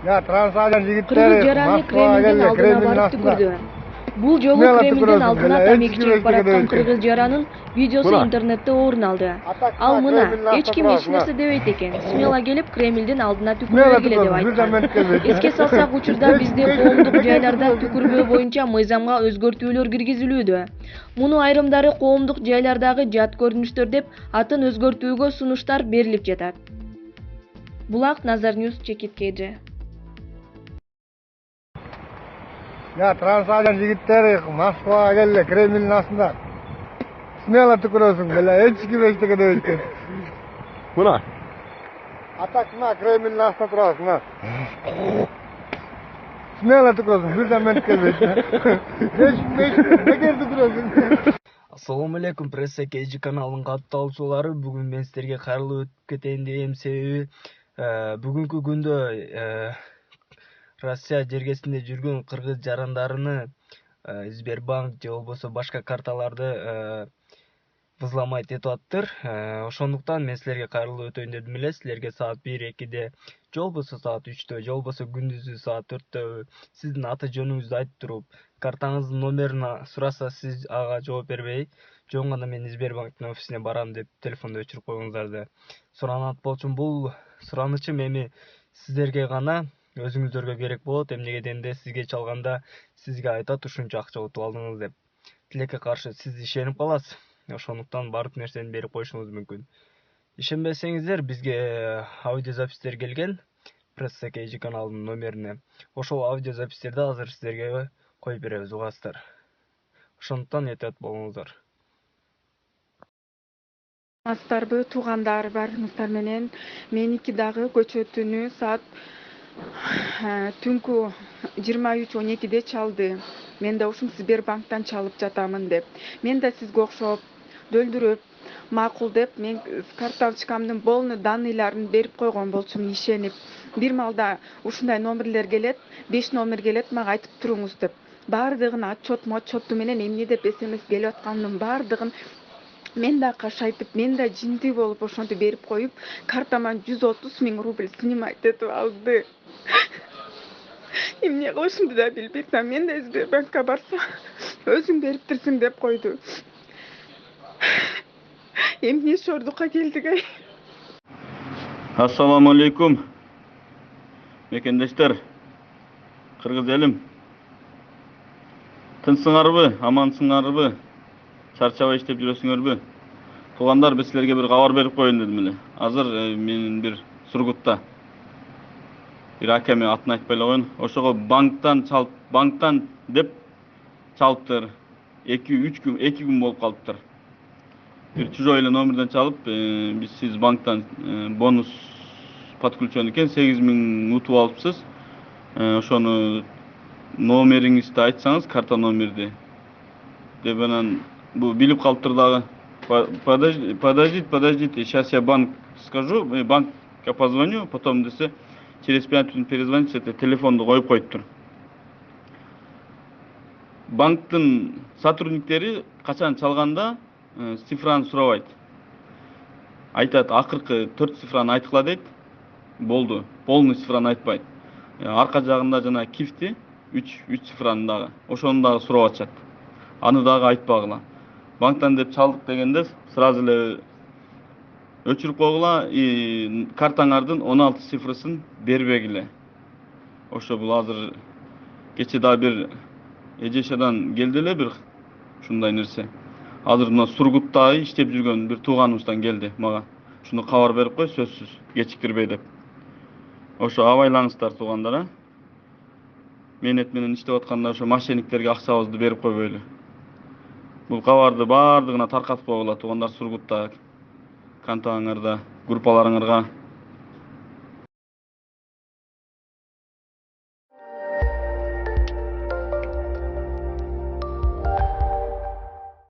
Ya Transazyan Kırgız yigitleri jarany Moskvaga Kremlden keldi, aldına Kremlin barıp aslında. tükürdü. Bul jolu Smela Kremlden tükürüyorsun aldına böyle, tameki eski çekip baratkan dövüşken. Kırgız jaranın videosu internette orun aldı. Al Atakma mına, Kremlin hiç aslında kim hiç durasın ha. nerse debeyt eken. Smela gelip Kremlden aldına Smela tükürüvergile dep tükürüyorsun, birden aytkan. ben tükürmeydim. Eske salsak uçurda bizde koomduk jaylarda tükürgö boyunca mыйзамга özgörtүүлөр kirgizilүүдө. Муну айрымдары коомдук жайлардагы жат көрүнүштөр деп атын өзгөртүүгө сунуштар берилип жатат. Булак Nazar News çekitkeji. Ya Transazyan yigitleri Moskvaga keldi, Kremlin aslında. Smela tükürüyorsun böyle, hiç kim hiç dövüşken. Buna. Atakma Kremlin aslında durasın ha. Smela tükürüyorsun, birden ben tükürmeydim. Hiç bekar tükürüyorsun. Assalamu alaikum, Pressa KG kanalının катталуучулары. Бүгүн мен силерге кайрылып өтүп кетейин деген себеби бүгүнкү күндө Россия жергесинде жүргөн кыргыз жарандарыны Сбербанк же болбосо башка карталарды взломать этип атыптыр. Ошондуктан мен силерге кайрылып өтөйүн дедим эле. Силерге саат 1-2де, же болбосо саат 3тө, же болбосо күндүзү саат 4тө сиздин аты жөнүңүздү айтып туруп, картаңыздын номерин сураса, сиз ага жооп бербей, жөн гана мен Сбербанктын офисине барам деп телефонду өчүрүп койгоңуздарды суранат болчумун. Бул суранычым эми сиздерге гана, өзүңүздөргө керек болот. Эмнеге дегенде сизге чалганда сизге айтат ушунча акча утуп алдыңыз деп. Тилекке каршы сиз ишенип каласыз. Ошондуктан баардык нерсени берип коюшуңуз мүмкүн. Ишенбесеңиздер, бизге аудиозаписьтер келген Pressa KG каналынын номерине. Ошол аудиозаписьтерди азыр сиздерге коюп беребиз, угасыздар. Ошондуктан этият болуңуздар. Астарбы туугандар баарыңыздар менен меники дагы көчө түнү саат түнкү 23:12де чалды. Мен да ушул Сбербанктан чалып жатамын деп. Мен да сизге окшоп дөлдүрүп макул деп мен карточкамдын полный данныйларын берип койгон болчумун ишенип. Бир малда ушундай номерлер келет, 5 номер келет, мага айтып туруңуз деп. Баардыгын отчетту менен эмне деп СМС келип атканын баардыгын мен да кашайтып, мен да жинди болуп ошонтип берип коюп, картама 130 000 рубль снимать этип алды. Эмне кылышымды да билбей атам. Мен да Сбербанкка барсам, өзүң бериптирсиң деп койду. Эмне шордукка келдик ай. Assalamu alaikum. Мекендештер, кыргыз элим. Тынсыңарбы, амансыңарбы? Чарчабай иштеп жүрөсүңөрбү? Туугандар, биз силерге бир кабар берип коеюн дедим эле. Азыр менин бир Сургутта бир акеме атын айтпай эле коеюн. Ошого банктан деп чалыптыр. 2 күн болуп калыптыр. Бир чужой эле номерден чалып, биз сиз банктан бонус подключен экен, 8 000 утуп алыпсыз. Ошону номериңизди айтсаңыз, карта номерди деп анан бу билип калыптыр дагы. Подождите, сейчас я банк скажу, банкка позвоню, потом десе через 5 минут перезвоните, это телефонду коюп коюптур. Банктын сотрудниктери качан чалганда цифраны сурабайт. Айтат, акыркы 4 цифраны айткыла дейт. Болду. Полный цифраны айтпайт. Арка жагында жана кифти 3 цифраны дагы. Ошону дагы сурап атышат. Аны дагы айтпагыла. Банктан деп чалдык дегенде сразу эле өчүрүп койгула, картаңардын 16 цифрысын бербегиле. Ошо бул азыр кече да бир эжешадан келди эле бир ушундай нерсе. Азыр мына Сургутта иштеп жүргөн бир тууганыбыздан келди мага. Шуну кабар берип кой, сөзсүз кечиктирбей деп. Ошо абайлаңыздар туугандар, Менет менен иштеп атканда ошо мошенниктерге акчабызды берип койбойлу. Бул кабарды баардыгына таркатып койгула туугандар, Сургутта, контоңарда, группаларыңарга.